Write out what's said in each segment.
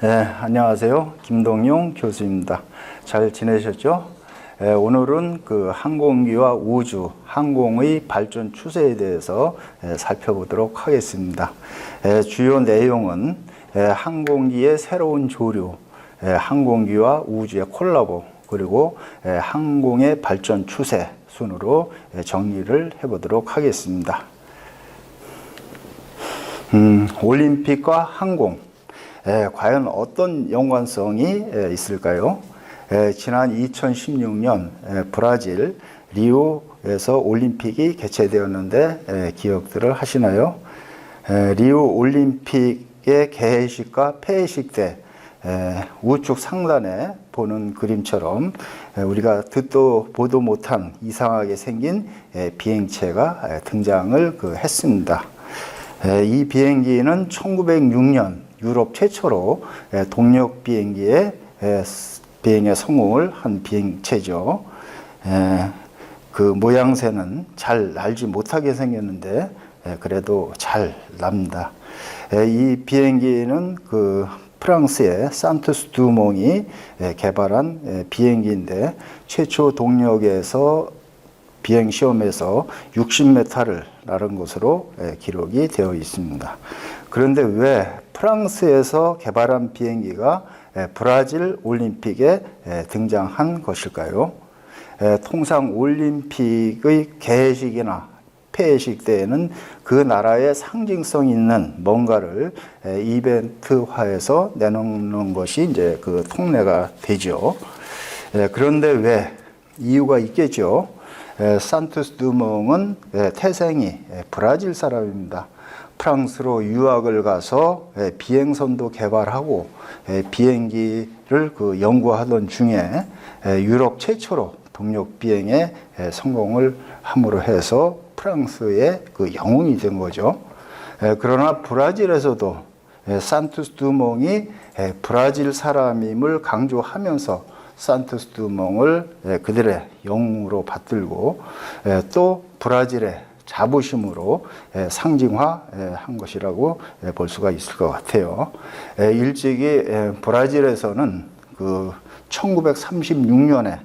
안녕하세요. 김동용 교수입니다. 잘 지내셨죠? 오늘은 그 항공기와 우주, 항공의 발전 추세에 대해서 살펴보도록 하겠습니다. 주요 내용은 항공기의 새로운 조류, 항공기와 우주의 콜라보, 그리고 항공의 발전 추세 순으로 정리를 해보도록 하겠습니다. 올림픽과 항공, 과연 어떤 연관성이 있을까요? 지난 2016년 브라질 리우에서 올림픽이 개최되었는데 기억들을 하시나요? 리우 올림픽의 개회식과 폐회식 때 우측 상단에 보는 그림처럼 우리가 듣도 보도 못한 이상하게 생긴 비행체가 등장을 했습니다. 이 비행기는 1906년 유럽 최초로 동력 비행기에 비행에 성공을 한 비행체죠. 그 모양새는 잘 날지 못하게 생겼는데 그래도 잘 납니다. 이 비행기는 그 프랑스의 산토스 두몽이 개발한 비행기인데 최초 동력에서 비행 시험에서 60m를 나른 것으로 기록이 되어 있습니다. 그런데 왜 프랑스에서 개발한 비행기가 브라질 올림픽에 등장한 것일까요? 통상 올림픽의 개회식이나 폐회식 때에는 그 나라의 상징성 있는 뭔가를 이벤트화해서 내놓는 것이 이제 그 통례가 되죠. 그런데 왜? 이유가 있겠죠. 산토스 두몽은 태생이 브라질 사람입니다. 프랑스로 유학을 가서 비행선도 개발하고 비행기를 연구하던 중에 유럽 최초로 동력 비행에 성공을 함으로 해서 프랑스의 영웅이 된 거죠. 그러나 브라질에서도 산토스 두몽이 브라질 사람임을 강조하면서 산토스 두몽을 그들의 영웅으로 받들고 또 브라질의 자부심으로 상징화한 것이라고 볼 수가 있을 것 같아요. 일찍이 브라질에서는 1936년에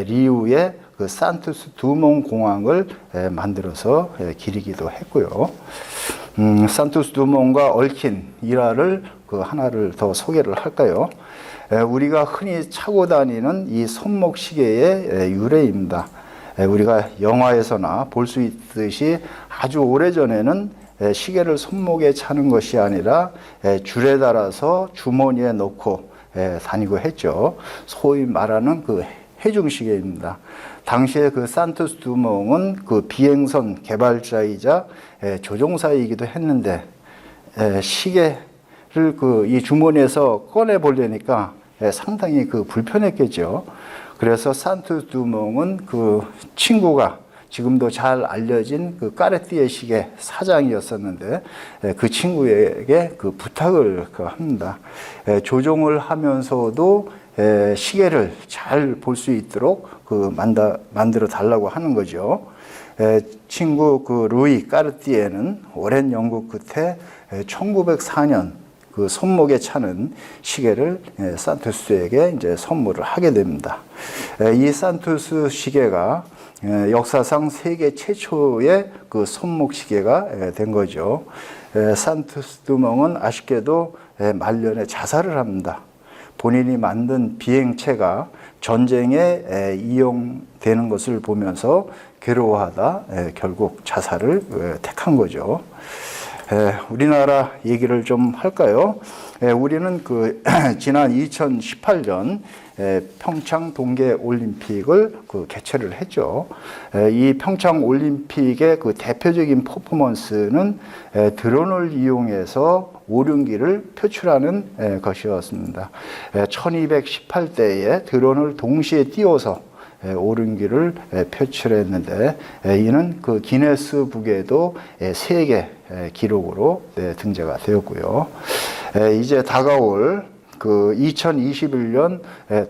리우에 산토스 두몽 공항을 만들어서 기리기도 했고요. 산토스 두몽과 얽힌 일화를 하나를 더 소개를 할까요? 우리가 흔히 차고 다니는 이 손목 시계의 유래입니다. 우리가 영화에서나 볼 수 있듯이 아주 오래전에는 시계를 손목에 차는 것이 아니라 줄에 달아서 주머니에 넣고 다니고 했죠. 소위 말하는 해중시계입니다. 당시에 산토스 두몽은 비행선 개발자이자 조종사이기도 했는데 시계를 이 주머니에서 꺼내 보려니까 상당히 불편했겠죠. 그래서 산토스 두몽은 친구가 지금도 잘 알려진 까르띠에 시계 사장이었었는데 그 친구에게 부탁을 합니다. 조종을 하면서도 시계를 잘 볼 수 있도록 만들어 달라고 하는 거죠. 친구 루이 까르띠에는 오랜 연구 끝에 1904년 손목에 차는 시계를 산토스에게 이제 선물을 하게 됩니다. 이 산토스 시계가 역사상 세계 최초의 손목 시계가 된 거죠. 산토스 두몽은 아쉽게도 말년에 자살을 합니다. 본인이 만든 비행체가 전쟁에 이용되는 것을 보면서 괴로워하다 결국 자살을 택한 거죠. 우리나라 얘기를 좀 할까요? 우리는 지난 2018년 평창 동계 올림픽을 개최를 했죠. 이 평창 올림픽의 대표적인 퍼포먼스는 드론을 이용해서 오륜기를 표출하는 것이었습니다. 1218대의 드론을 동시에 띄워서 오륜기를 표출했는데 이는 기네스북에도 세계 기록으로 등재가 되었고요. 이제 다가올 2021년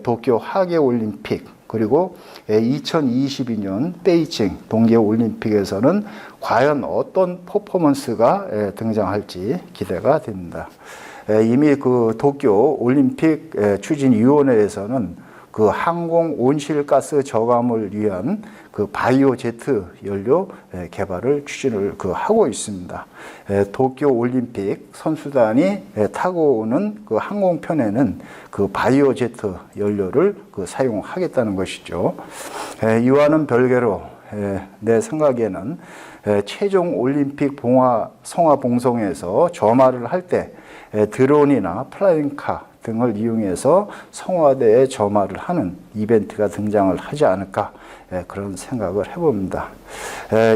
도쿄 하계올림픽 그리고 2022년 베이징 동계올림픽에서는 과연 어떤 퍼포먼스가 등장할지 기대가 됩니다. 이미 그 도쿄 올림픽 추진위원회에서는 그 항공 온실가스 저감을 위한 그 바이오 제트 연료 개발을 추진을 하고 있습니다. 도쿄 올림픽 선수단이 타고 오는 그 항공편에는 그 바이오 제트 연료를 사용하겠다는 것이죠. 이와는 별개로 내 생각에는 최종 올림픽 성화 봉송에서 점화를 할 때 드론이나 플라잉카 등을 이용해서 성화대에 점화를 하는 이벤트가 등장을 하지 않을까 그런 생각을 해봅니다.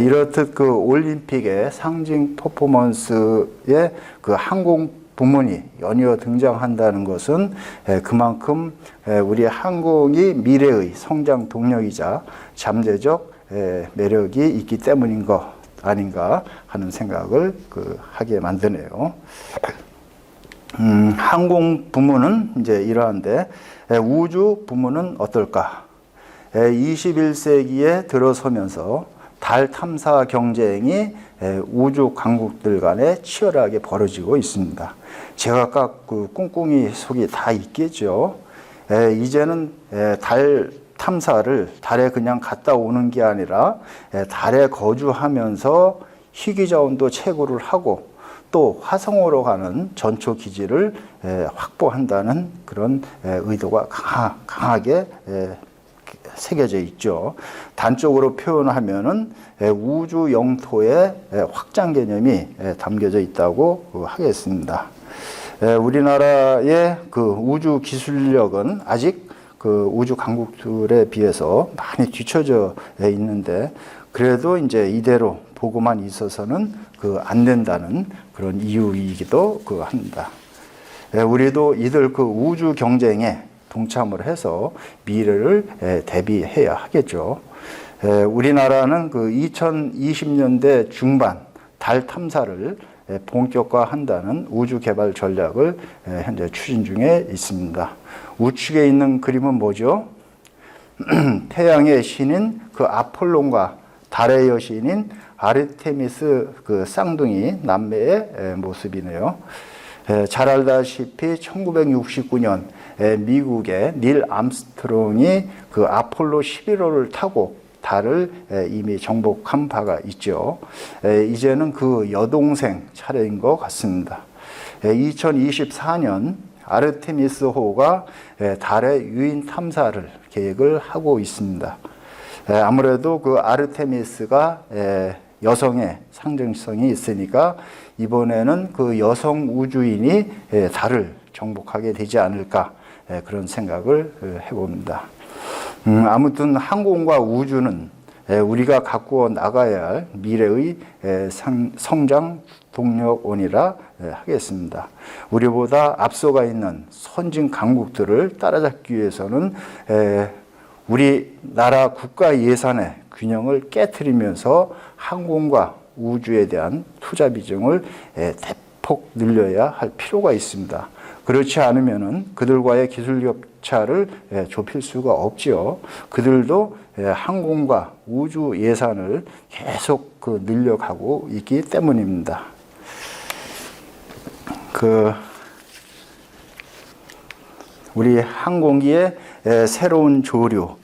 이렇듯 그 올림픽의 상징 퍼포먼스에 그 항공 부문이 연이어 등장한다는 것은 그만큼 우리 항공이 미래의 성장 동력이자 잠재적 매력이 있기 때문인 것 아닌가 하는 생각을 하게 만드네요. 항공 부문은 이제 이러한데 우주 부문은 어떨까? 21세기에 들어서면서 달 탐사 경쟁이 우주 강국들 간에 치열하게 벌어지고 있습니다. 제가 아까 그 꿍꿍이 속이 다 있겠죠. 이제는 달 탐사를 달에 그냥 갔다 오는 게 아니라 달에 거주하면서 희귀자원도 채굴을 하고 또 화성으로 가는 전초 기지를 확보한다는 그런 의도가 강하게 새겨져 있죠. 단적으로 표현하면은 우주 영토의 확장 개념이 담겨져 있다고 하겠습니다. 우리나라의 그 우주 기술력은 아직 그 우주 강국들에 비해서 많이 뒤처져 있는데 그래도 이제 이대로 보고만 있어서는 안 된다는 그런 이유이기도 합니다. 우리도 이들 그 우주 경쟁에 동참을 해서 미래를 대비해야 하겠죠. 우리나라는 그 2020년대 중반 달 탐사를 본격화한다는 우주 개발 전략을 현재 추진 중에 있습니다. 우측에 있는 그림은 뭐죠? 태양의 신인 그 아폴론과 달의 여신인 아르테미스 그 쌍둥이 남매의 모습이네요. 잘 알다시피 1969년 미국의 닐 암스트롱이 그 아폴로 11호를 타고 달을 이미 정복한 바가 있죠. 이제는 그 여동생 차례인 것 같습니다. 2024년 아르테미스호가 달의 유인 탐사를 계획을 하고 있습니다. 아무래도 그 아르테미스가 여성의 상징성이 있으니까 이번에는 그 여성 우주인이 달을 정복하게 되지 않을까 그런 생각을 해봅니다. 아무튼 항공과 우주는 우리가 갖고 나가야 할 미래의 성장 동력원이라 하겠습니다. 우리보다 앞서가 있는 선진 강국들을 따라잡기 위해서는 우리나라 국가 예산의 균형을 깨트리면서 항공과 우주에 대한 투자 비중을 대폭 늘려야 할 필요가 있습니다. 그렇지 않으면은 그들과의 기술 격차를 좁힐 수가 없지요. 그들도 항공과 우주 예산을 계속 늘려가고 있기 때문입니다. 우리 항공기의 새로운 조류,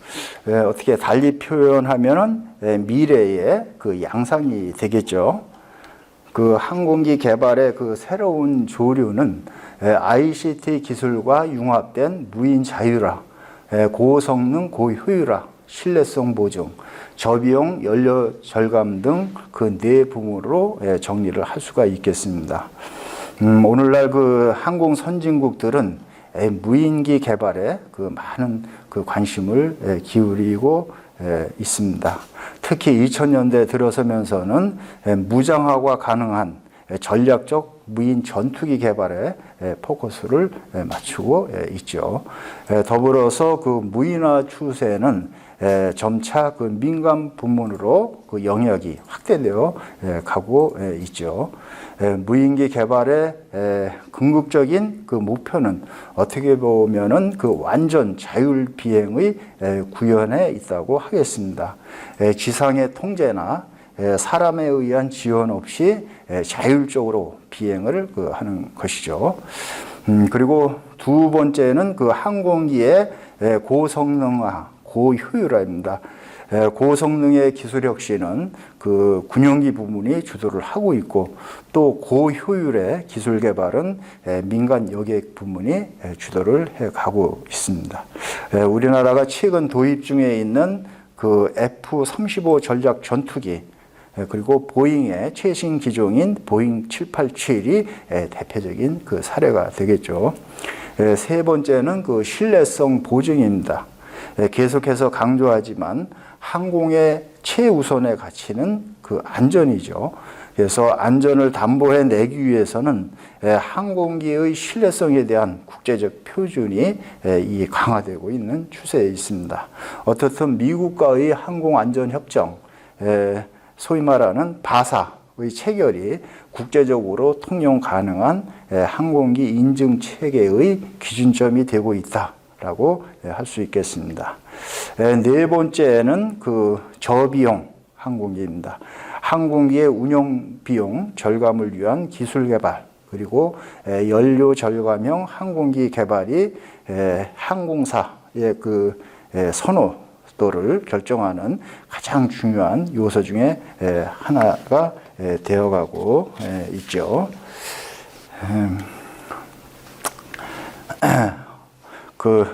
어떻게 달리 표현하면은 미래의 그 양상이 되겠죠. 그 항공기 개발의 그 새로운 조류는 ICT 기술과 융합된 무인 자율화, 고성능 고효율화, 신뢰성 보증, 저비용 연료 절감 등 그 네 부문으로 정리를 할 수가 있겠습니다. 오늘날 그 항공 선진국들은 무인기 개발에 그 많은 그 관심을 기울이고 있습니다. 특히 2000년대 들어서면서는 무장화가 가능한 전략적 무인 전투기 개발에 포커스를 맞추고 있죠. 더불어서 그 무인화 추세는 점차 그 민간 부문으로 그 영역이 확대되어 가고 있죠. 무인기 개발의 궁극적인 그 목표는 어떻게 보면은 그 완전 자율 비행의 구현에 있다고 하겠습니다. 지상의 통제나 사람에 의한 지원 없이 자율적으로 비행을 하는 것이죠. 그리고 두 번째는 그 항공기의 고성능화, 고효율화입니다. 고성능의 기술 혁신은 그 군용기 부문이 주도를 하고 있고, 또 고효율의 기술 개발은 민간 여객 부문이 주도를 해 가고 있습니다. 우리나라가 최근 도입 중에 있는 그 F-35 전략 전투기, 그리고 보잉의 최신 기종인 보잉 787이 대표적인 그 사례가 되겠죠. 세 번째는 그 신뢰성 보증입니다. 계속해서 강조하지만 항공의 최우선의 가치는 그 안전이죠. 그래서 안전을 담보해 내기 위해서는 항공기의 신뢰성에 대한 국제적 표준이 강화되고 있는 추세에 있습니다. 어떻든 미국과의 항공안전협정, 소위 말하는 바사의 체결이 국제적으로 통용 가능한 항공기 인증 체계의 기준점이 되고 있다라고 할 수 있겠습니다. 네 번째는 그 저비용 항공기입니다. 항공기의 운영 비용 절감을 위한 기술 개발, 그리고 연료 절감형 항공기 개발이 항공사의 그 선호도를 결정하는 가장 중요한 요소 중에 하나가 되어가고 있죠.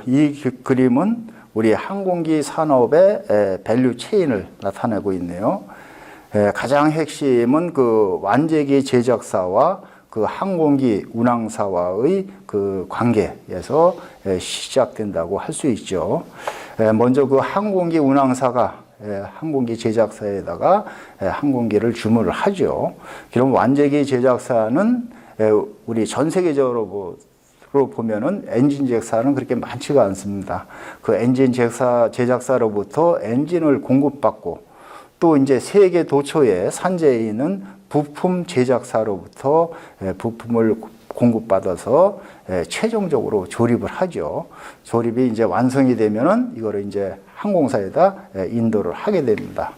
이 그림은 우리 항공기 산업의 밸류 체인을 나타내고 있네요. 가장 핵심은 그 완제기 제작사와 그 항공기 운항사와의 그 관계에서 시작된다고 할 수 있죠. 먼저 그 항공기 운항사가 항공기 제작사에다가 항공기를 주문을 하죠. 그럼 완제기 제작사는 우리 전 세계적으로 보면은 엔진 제작사는 그렇게 많지가 않습니다. 그 엔진 제작사로부터 엔진을 공급받고, 또 이제 세계 도처에 산재해 있는 부품 제작사로부터 부품을 공급받아서 최종적으로 조립을 하죠. 조립이 이제 완성이 되면은 이거를 이제 항공사에다 인도를 하게 됩니다.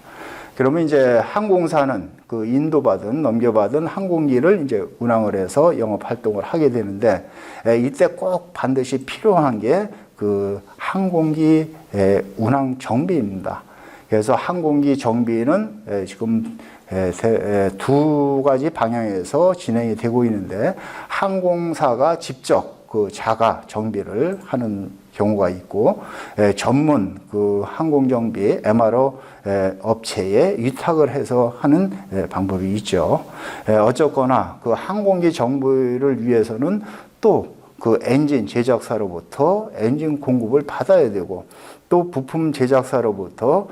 그러면 이제 항공사는 그 넘겨받은 항공기를 이제 운항을 해서 영업 활동을 하게 되는데, 이때 꼭 반드시 필요한 게 그 항공기 운항 정비입니다. 그래서 항공기 정비는 지금 두 가지 방향에서 진행이 되고 있는데, 항공사가 직접 그 자가 정비를 하는 경우가 있고, 전문 그 항공정비 MRO 업체에 위탁을 해서 하는 방법이 있죠. 어쨌거나 그 항공기 정비를 위해서는 또 그 엔진 제작사로부터 엔진 공급을 받아야 되고, 또 부품 제작사로부터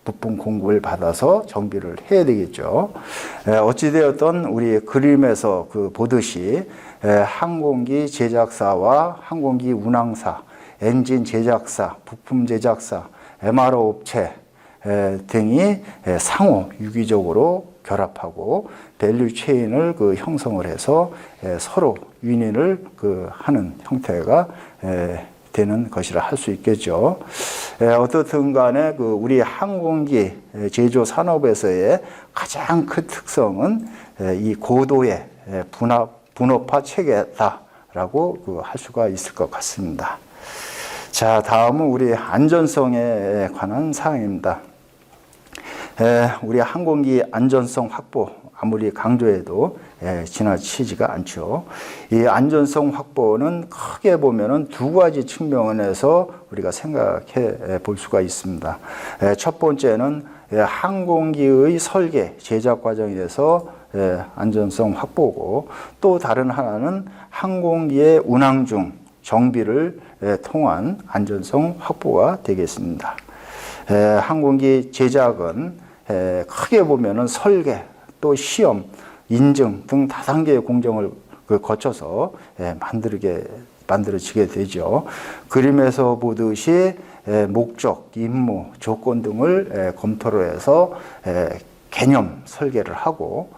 부품 공급을 받아서 정비를 해야 되겠죠. 어찌되었던 우리 그림에서 그 보듯이 항공기 제작사와 항공기 운항사, 엔진 제작사, 부품 제작사, MRO 업체 등이 상호 유기적으로 결합하고 밸류 체인을 그 형성을 해서 서로 윈윈을 그 하는 형태가 되는 것이라 할 수 있겠죠. 어떻든 간에 그 우리 항공기 제조 산업에서의 가장 큰 특성은 이 고도의 분업화 체계다라고 그 할 수가 있을 것 같습니다. 자, 다음은 우리 안전성에 관한 사항입니다. 우리 항공기 안전성 확보, 아무리 강조해도 지나치지가 않죠. 이 안전성 확보는 크게 보면은 두 가지 측면에서 우리가 생각해 볼 수가 있습니다. 첫 번째는 항공기의 설계, 제작 과정에서 안전성 확보고, 또 다른 하나는 항공기의 운항 중 정비를 통한 안전성 확보가 되겠습니다. 항공기 제작은 크게 보면은 설계, 또 시험, 인증 등 다단계의 공정을 거쳐서 만들어지게 되죠. 그림에서 보듯이 목적, 임무, 조건 등을 검토를 해서 개념 설계를 하고,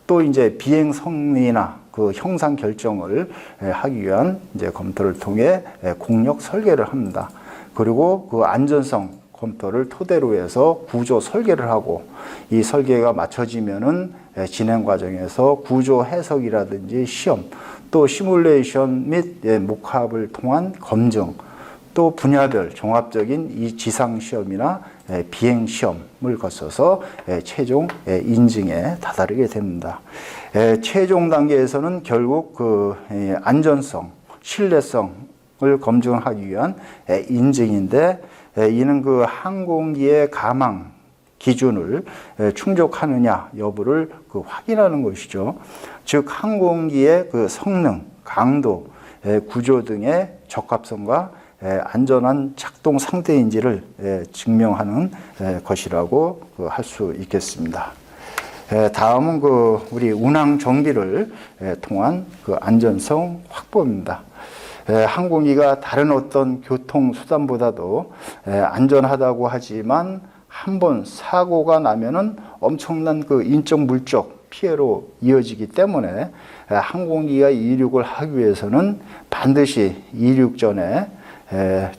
또 이제 비행 성능이나 그 형상 결정을 하기 위한 이제 검토를 통해 공력 설계를 합니다. 그리고 그 안전성 컴퓨터를 토대로 해서 구조 설계를 하고 이 설계가 맞춰지면은 진행 과정에서 구조 해석이라든지 시험 또 시뮬레이션 및 목합을 통한 검증 또 분야별 종합적인 이 지상 시험이나 비행 시험을 거쳐서 최종 인증에 다다르게 됩니다. 최종 단계에서는 결국 그 안전성, 신뢰성을 검증하기 위한 인증인데 이는 그 항공기의 가망 기준을 충족하느냐 여부를 그 확인하는 것이죠. 즉 항공기의 그 성능, 강도, 구조 등의 적합성과 안전한 작동 상태인지를 증명하는 것이라고 할 수 있겠습니다. 다음은 그 우리 운항 정비를 통한 그 안전성 확보입니다. 항공기가 다른 어떤 교통 수단보다도 안전하다고 하지만 한번 사고가 나면은 엄청난 그 인적 물적 피해로 이어지기 때문에 항공기가 이륙을 하기 위해서는 반드시 이륙 전에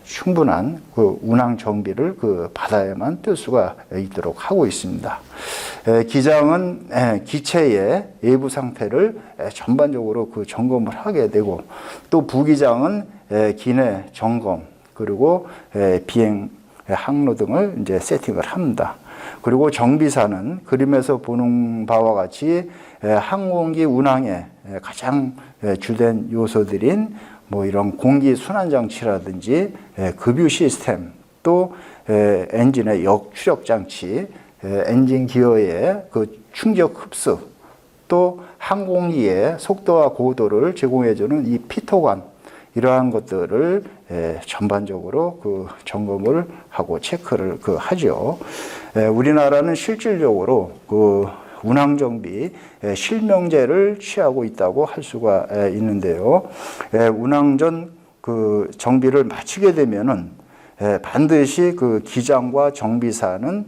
충분한 그 운항 정비를 그 받아야만 뜰 수가 있도록 하고 있습니다. 기장은 기체의 외부 상태를 전반적으로 그 점검을 하게 되고 또 부기장은 기내 점검 그리고 비행 항로 등을 이제 세팅을 합니다. 그리고 정비사는 그림에서 보는 바와 같이 항공기 운항의 가장 주된 요소들인 뭐 이런 공기 순환 장치라든지 급유 시스템 또 엔진의 역추력 장치, 엔진 기어의 그 충격 흡수 또 항공기의 속도와 고도를 제공해주는 이 피토관 이러한 것들을 전반적으로 그 점검을 하고 체크를 그 하죠. 우리나라는 실질적으로 그 운항 정비 실명제를 취하고 있다고 할 수가 있는데요. 운항 전 그 정비를 마치게 되면은 반드시 그 기장과 정비사는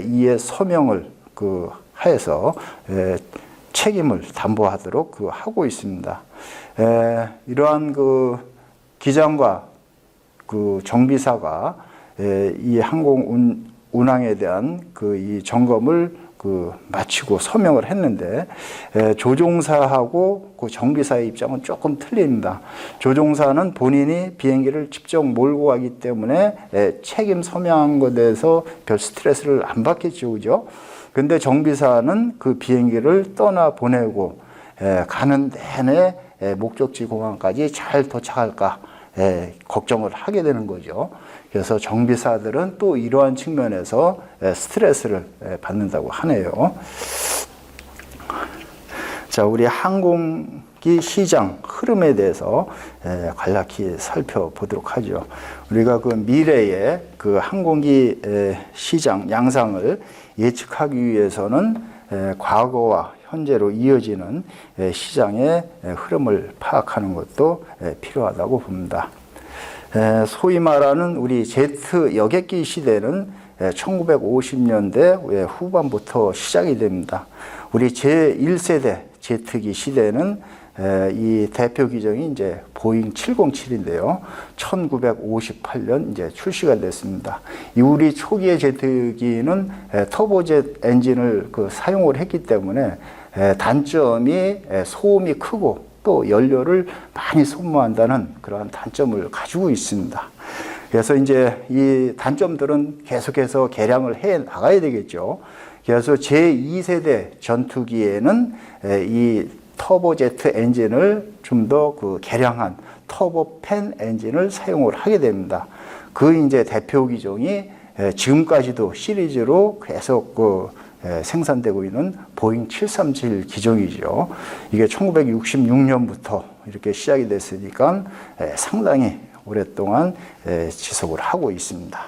이에 서명을 그 하여서 책임을 담보하도록 그 하고 있습니다. 이러한 그 기장과 그 정비사가 이 항공 운항에 대한 그 이 점검을 그 마치고 서명을 했는데 조종사하고 그 정비사의 입장은 조금 틀립니다. 조종사는 본인이 비행기를 직접 몰고 가기 때문에 책임 서명한 것에 대해서 별 스트레스를 안 받겠죠, 그죠? 근데 정비사는 그 비행기를 떠나 보내고 가는 내내 목적지 공항까지 잘 도착할까 걱정을 하게 되는 거죠. 그래서 정비사들은 또 이러한 측면에서 스트레스를 받는다고 하네요. 자, 우리 항공기 시장 흐름에 대해서 간략히 살펴보도록 하죠. 우리가 그 미래의 그 항공기 시장 양상을 예측하기 위해서는 과거와 현재로 이어지는 시장의 흐름을 파악하는 것도 필요하다고 봅니다. 소위 말하는 우리 제트 여객기 시대는 1950년대 후반부터 시작이 됩니다. 우리 제1세대 제트기 시대는 이 대표 기종이 이제 보잉 707인데요. 1958년 이제 출시가 됐습니다. 이 우리 초기의 제트기는 터보젯 엔진을 그 사용을 했기 때문에 단점이 소음이 크고 또 연료를 많이 소모한다는 그러한 단점을 가지고 있습니다. 그래서 이제 이 단점들은 계속해서 개량을 해 나가야 되겠죠. 그래서 제2세대 전투기에는 이 터보제트 엔진을 좀 더 그 개량한 터보팬 엔진을 사용을 하게 됩니다. 그 이제 대표 기종이 지금까지도 시리즈로 계속 그 생산되고 있는 보잉 737 기종이죠. 이게 1966년부터 이렇게 시작이 됐으니까 상당히 오랫동안 지속을 하고 있습니다.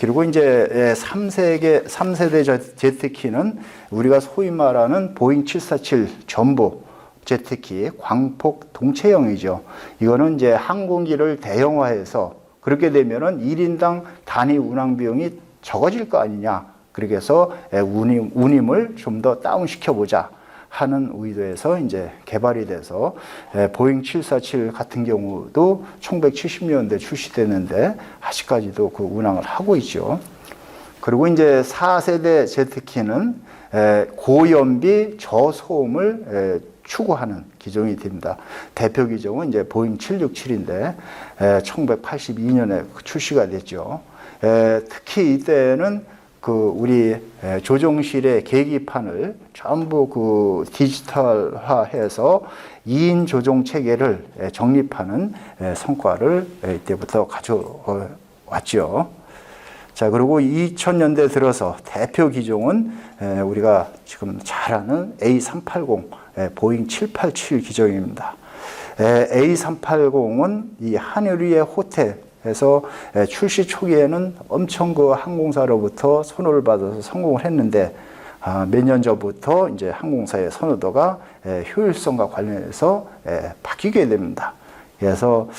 그리고 이제 3세대 제트키는 우리가 소위 말하는 보잉 747 전보 제트키 광폭 동체형이죠. 이거는 이제 항공기를 대형화해서 그렇게 되면은 1인당 단위 운항 비용이 적어질 거 아니냐. 그렇게 해서 운임을 좀 더 다운시켜보자 하는 의도에서 이제 개발이 돼서 보잉 747 같은 경우도 1970년대 출시됐는데 아직까지도 그 운항을 하고 있죠. 그리고 이제 4세대 제트키는 고연비 저소음을 추구하는 기종이 됩니다. 대표 기종은 이제 보잉 767인데 1982년에 출시가 됐죠. 특히 이때는 그 우리 조종실의 계기판을 전부 그 디지털화해서 2인 조종 체계를 정립하는 성과를 이때부터 가져왔죠. 자, 그리고 2000년대 들어서 대표 기종은 우리가 지금 잘 아는 A380 보잉 787 기종입니다. A380은 이 하늘 위의 호텔에서 출시 초기에는 엄청 그 항공사로부터 선호를 받아서 성공을 했는데 몇 년 전부터 이제 항공사의 선호도가 효율성과 관련해서 바뀌게 됩니다. 그래서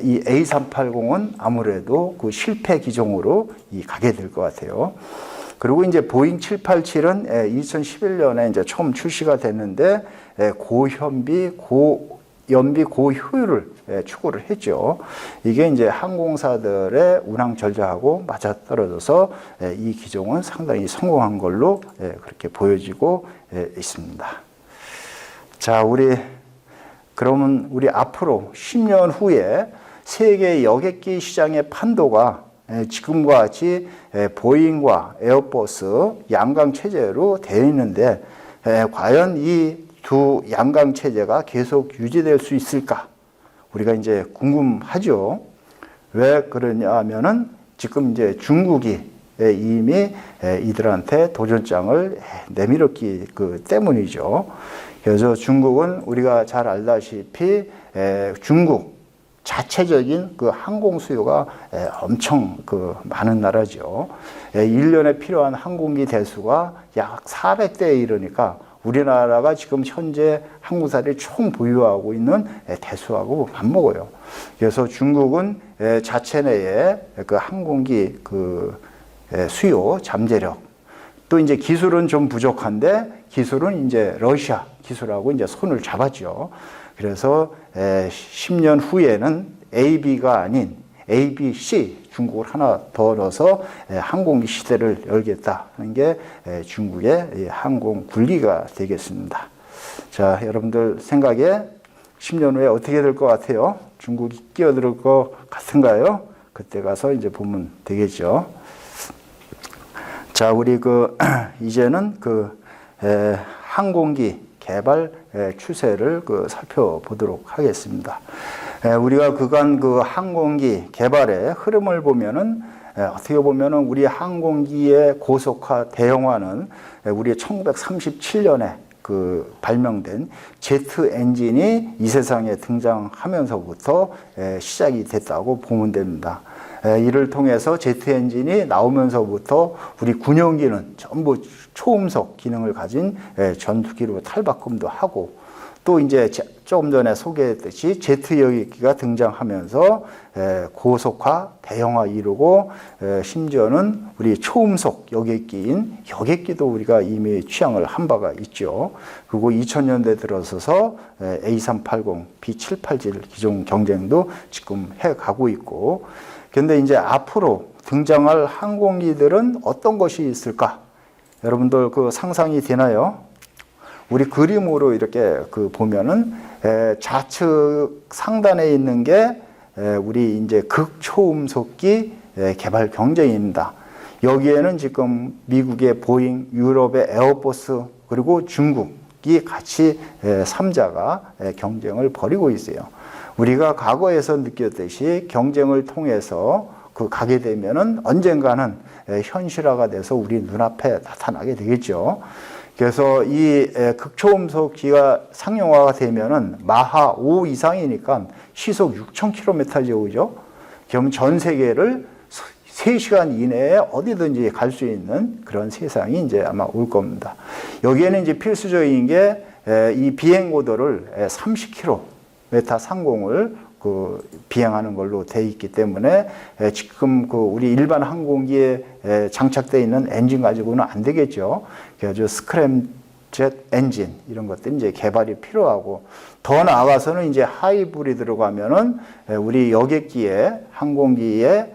이 A380은 아무래도 그 실패 기종으로 가게 될 것 같아요. 그리고 이제 보잉 787은 2011년에 이제 처음 출시가 됐는데 고연비, 고효율을 추구를 했죠. 이게 이제 항공사들의 운항 전략하고 맞아떨어져서 이 기종은 상당히 성공한 걸로 그렇게 보여지고 있습니다. 자, 그러면 우리 앞으로 10년 후에 세계 여객기 시장의 판도가 지금과 같이 보잉과 에어버스 양강 체제로 되어 있는데 과연 이 두 양강 체제가 계속 유지될 수 있을까? 우리가 이제 궁금하죠. 왜 그러냐 하면은 지금 이제 중국이 이미 이들한테 도전장을 내밀었기 때문이죠. 그래서 중국은 우리가 잘 알다시피 중국 자체적인 그 항공 수요가 엄청 많은 나라죠. 1년에 필요한 항공기 대수가 약 400대에 이르니까 우리나라가 지금 현재 항공사들이 총 보유하고 있는 대수하고 맞먹어요. 그래서 중국은 자체 내에 그 항공기 수요, 잠재력, 또 이제 기술은 좀 부족한데 기술은 이제 러시아 기술하고 이제 손을 잡았죠. 그래서 10년 후에는 AB가 아닌 ABC 중국을 하나 더 넣어서 항공기 시대를 열겠다는 게 중국의 항공 군리가 되겠습니다. 자, 여러분들 생각에 10년 후에 어떻게 될 것 같아요? 중국이 끼어들 것 같은가요? 그때 가서 이제 보면 되겠죠. 자, 우리 이제는 항공기 개발 추세를 살펴보도록 하겠습니다. 우리가 그간 항공기 개발의 흐름을 보면은 어떻게 보면은 우리 항공기의 고속화, 대형화는 우리 1937년에 발명된 제트 엔진이 이 세상에 등장하면서부터 시작이 됐다고 보면 됩니다. 이를 통해서 제트 엔진이 나오면서부터 우리 군용기는 전부 초음속 기능을 가진 전투기로 탈바꿈도 하고 또 이제 조금 전에 소개했듯이 제트 여객기가 등장하면서 고속화, 대형화 이루고 심지어는 우리 초음속 여객기인 여객기도 우리가 이미 취향을 한 바가 있죠. 그리고 2000년대 들어서서 A380, B787 기종 경쟁도 지금 해가고 있고, 그런데 이제 앞으로 등장할 항공기들은 어떤 것이 있을까? 여러분들 상상이 되나요? 우리 그림으로 이렇게 보면은 좌측 상단에 있는 게 우리 이제 극초음속기 개발 경쟁입니다. 여기에는 지금 미국의 보잉, 유럽의 에어버스 그리고 중국이 같이 3자가 경쟁을 벌이고 있어요. 우리가 과거에서 느꼈듯이 경쟁을 통해서 가게 되면은 언젠가는 현실화가 돼서 우리 눈앞에 나타나게 되겠죠. 그래서 이 극초음속기가 상용화가 되면은 마하 5 이상이니까 시속 6,000km 오죠. 그럼 전 세계를 3시간 이내에 어디든지 갈 수 있는 그런 세상이 이제 아마 올 겁니다. 여기에는 이제 필수적인 게 이 비행 고도를 30km 상공을 비행하는 걸로 돼 있기 때문에 지금 우리 일반 항공기에 장착되어 있는 엔진 가지고는 안 되겠죠. 그래서 스크램젯 엔진 이런 것들이 이제 개발이 필요하고, 더 나아가서는 이제 하이브리드로 가면은 우리 여객기에 항공기에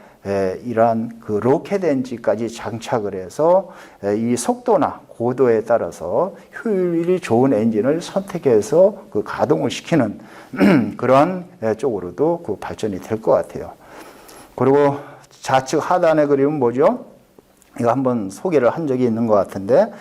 이러한 그 로켓 엔진까지 장착을 해서 이 속도나 고도에 따라서 효율이 좋은 엔진을 선택해서 그 가동을 시키는 그러한 쪽으로도 그 발전이 될 것 같아요. 그리고 좌측 하단의 그림은 뭐죠? 이거 한번 소개를 한 적이 있는 것 같은데,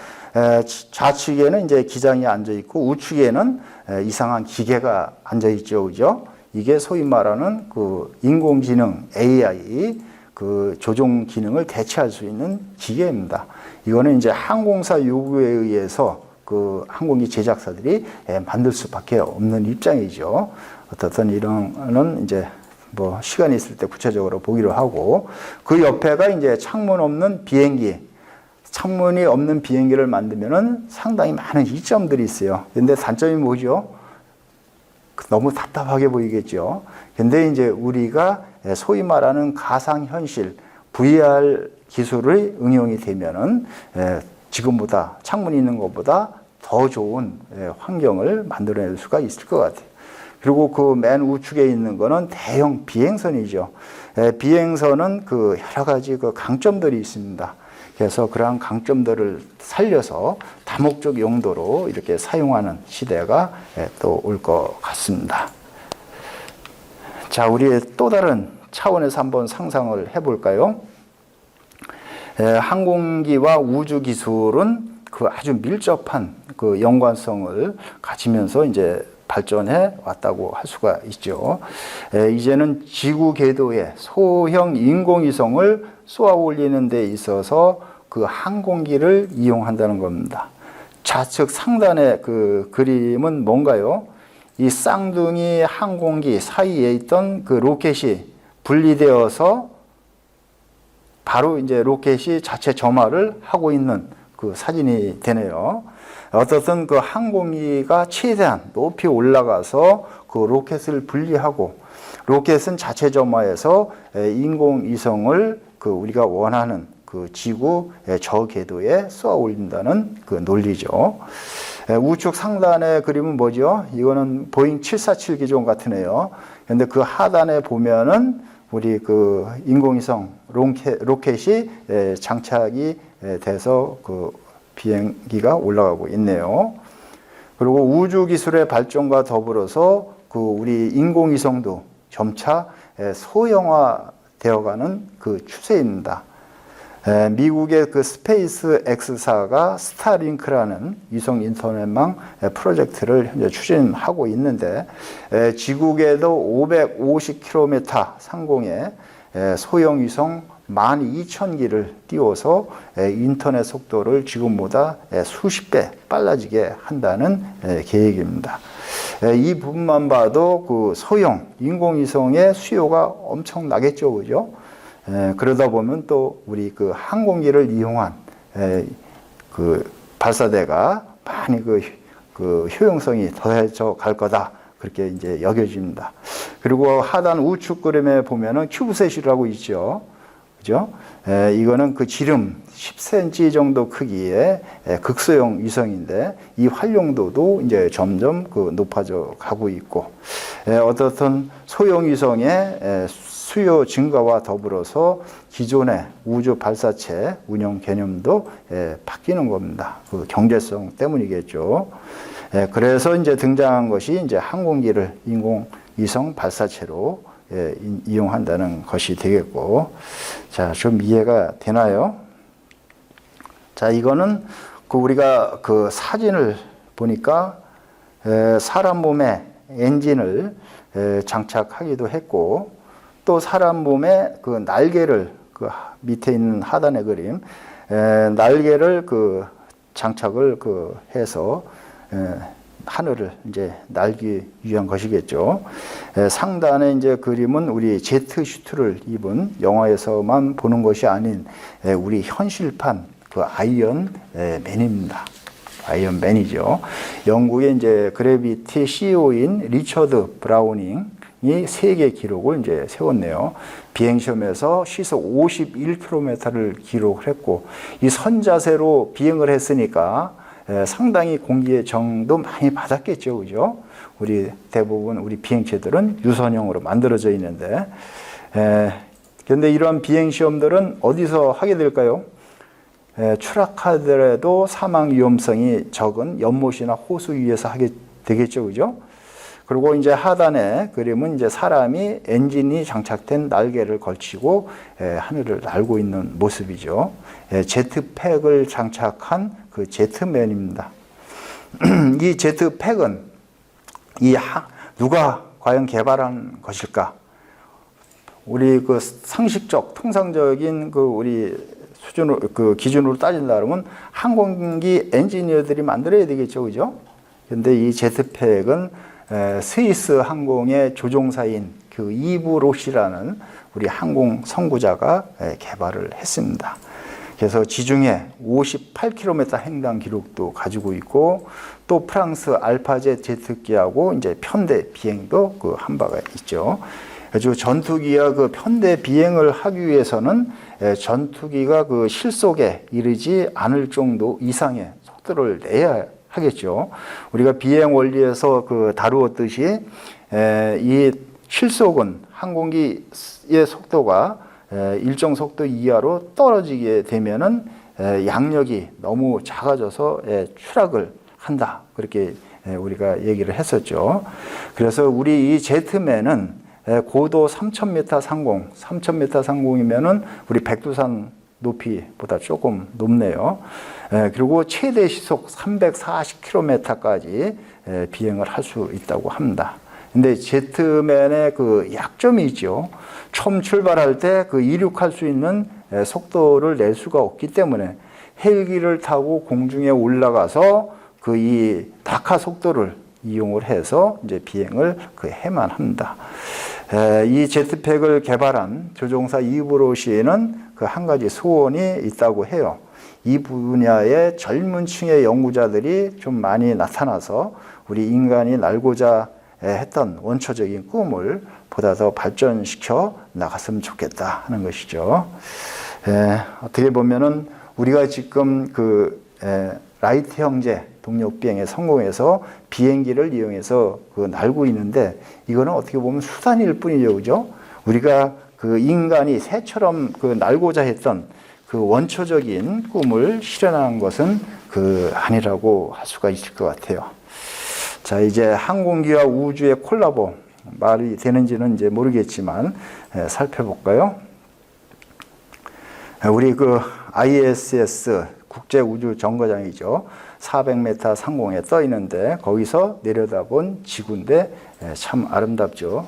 좌측에는 이제 기장이 앉아 있고 우측에는 이상한 기계가 앉아 있죠, 그죠? 이게 소위 말하는 그 인공지능 AI 그 조종 기능을 대체할 수 있는 기계입니다. 이거는 이제 항공사 요구에 의해서 그 항공기 제작사들이 만들 수밖에 없는 입장이죠. 어떻든 이런 거는 이제 뭐 시간이 있을 때 구체적으로 보기로 하고, 그 옆에가 이제 창문 없는 비행기. 창문이 없는 비행기를 만들면은 상당히 많은 이점들이 있어요. 근데 단점이 뭐죠? 너무 답답하게 보이겠죠. 근데 이제 우리가 소위 말하는 가상현실, VR 기술의 응용이 되면은 지금보다 창문이 있는 것보다 더 좋은 환경을 만들어낼 수가 있을 것 같아요. 그리고 그 맨 우측에 있는 거는 대형 비행선이죠. 비행선은 그 여러 가지 그 강점들이 있습니다. 그래서 그러한 강점들을 살려서 다목적 용도로 이렇게 사용하는 시대가 또 올 것 같습니다. 자, 우리 또 다른 차원에서 한번 상상을 해볼까요? 항공기와 우주 기술은 그 아주 밀접한 그 연관성을 가지면서 이제 발전해 왔다고 할 수가 있죠. 이제는 지구 궤도에 소형 인공위성을 쏘아 올리는 데 있어서 그 항공기를 이용한다는 겁니다. 좌측 상단의 그 그림은 뭔가요? 이 쌍둥이 항공기 사이에 있던 그 로켓이 분리되어서 바로 이제 로켓이 자체 점화를 하고 있는 그 사진이 되네요. 어떻든 그 항공기가 최대한 높이 올라가서 그 로켓을 분리하고, 로켓은 자체 점화해서 인공위성을 그 우리가 원하는 그 지구 저궤도에 쏘아 올린다는 그 논리죠. 우측 상단의 그림은 뭐죠? 이거는 보잉 747 기종 같으네요. 그런데 그 하단에 보면은 우리 그 인공위성 로켓이 장착이 돼서 그 비행기가 올라가고 있네요. 그리고 우주 기술의 발전과 더불어서 그 우리 인공위성도 점차 소형화되어가는 그 추세입니다. 미국의 그 스페이스 X사가 스타링크라는 위성 인터넷망 프로젝트를 현재 추진하고 있는데, 지구궤도 550km 상공에 소형 위성 12,000기를 띄워서 인터넷 속도를 지금보다 수십 배 빨라지게 한다는 계획입니다. 이 부분만 봐도 그 소형 인공위성의 수요가 엄청나겠죠, 그죠? 그러다 보면 또 우리 그 항공기를 이용한 그 발사대가 많이 그 효용성이 더해져 갈 거다, 그렇게 이제 여겨집니다. 그리고 하단 우측 그림에 보면은 큐브셋이라고 있죠. 그죠? 이거는 그 지름 10cm 정도 크기의 극소형 위성인데, 이 활용도도 이제 점점 그 높아져 가고 있고, 어떻든 소형 위성의 수요 증가와 더불어서 기존의 우주 발사체 운영 개념도 바뀌는 겁니다. 그 경제성 때문이겠죠. 그래서 이제 등장한 것이 이제 항공기를 인공위성 발사체로 이용한다는 것이 되겠고, 자, 좀 이해가 되나요? 자, 이거는 그 우리가 그 사진을 보니까 사람 몸에 엔진을 장착하기도 했고, 또 사람 몸에 그 날개를 그 밑에 있는 하단의 그림, 날개를 그 장착을 그 해서 하늘을 이제 날기 위한 것이겠죠. 상단에 이제 그림은 우리 제트 슈트를 입은, 영화에서만 보는 것이 아닌 우리 현실판 그 아이언맨입니다. 아이언맨이죠. 영국의 이제 그래비티 CEO인 리처드 브라우닝이 세계 기록을 이제 세웠네요. 비행시험에서 시속 51km를 기록을 했고, 이 선자세로 비행을 했으니까 상당히 공기의 정도 많이 받았겠죠, 그죠? 우리 대부분 우리 비행체들은 유선형으로 만들어져 있는데, 그런데 이런 비행 시험들은 어디서 하게 될까요? 추락하더라도 사망 위험성이 적은 연못이나 호수 위에서 하게 되겠죠, 그죠? 그리고 이제 하단에 그림은 이제 사람이 엔진이 장착된 날개를 걸치고 하늘을 날고 있는 모습이죠. 제트팩을 장착한 그 제트맨입니다. 이 제트팩은 누가 과연 개발한 것일까? 우리 그 상식적, 통상적인 그 우리 수준으로, 그 기준으로 따진다 그러면 항공기 엔지니어들이 만들어야 되겠죠, 그죠? 근데 이 제트팩은 스위스 항공의 조종사인 그 이브 로시라는 우리 항공 선구자가 개발을 했습니다. 그래서 지중해 58km 횡단 기록도 가지고 있고, 또 프랑스 알파제 제트기하고 이제 편대 비행도 그 한 바가 있죠. 아주 전투기와 그 편대 비행을 하기 위해서는 전투기가 그 실속에 이르지 않을 정도 이상의 속도를 내야 하겠죠. 우리가 비행 원리에서 그 다루었듯이 이 실속은 항공기의 속도가 일정 속도 이하로 떨어지게 되면은 양력이 너무 작아져서 추락을 한다. 그렇게 우리가 얘기를 했었죠. 그래서 우리 이 제트맨은 고도 3,000m 상공, 3,000m 상공이면은 우리 백두산 높이보다 조금 높네요. 그리고 최대 시속 340km까지 비행을 할 수 있다고 합니다. 근데 제트맨의 그 약점이 있죠. 처음 출발할 때 그 이륙할 수 있는 속도를 낼 수가 없기 때문에 헬기를 타고 공중에 올라가서 그 이 낙하 속도를 이용을 해서 이제 비행을 해만 합니다. 이 제트팩을 개발한 조종사 이브로 씨는 그 한 가지 소원이 있다고 해요. 이 분야의 젊은 층의 연구자들이 좀 많이 나타나서 우리 인간이 날고자 했던 원초적인 꿈을 보다 더 발전시켜 나갔으면 좋겠다 하는 것이죠. 어떻게 보면은 우리가 지금 라이트 형제 동력 비행에 성공해서 비행기를 이용해서 날고 있는데, 이거는 어떻게 보면 수단일 뿐이죠, 그죠? 우리가 그 인간이 새처럼 날고자 했던 그 원초적인 꿈을 실현한 것은 아니라고 할 수가 있을 것 같아요. 자, 이제 항공기와 우주의 콜라보, 말이 되는지는 이제 모르겠지만 살펴볼까요? 우리 ISS 국제우주정거장이죠. 400m 상공에 떠 있는데 거기서 내려다본 지구인데 참 아름답죠.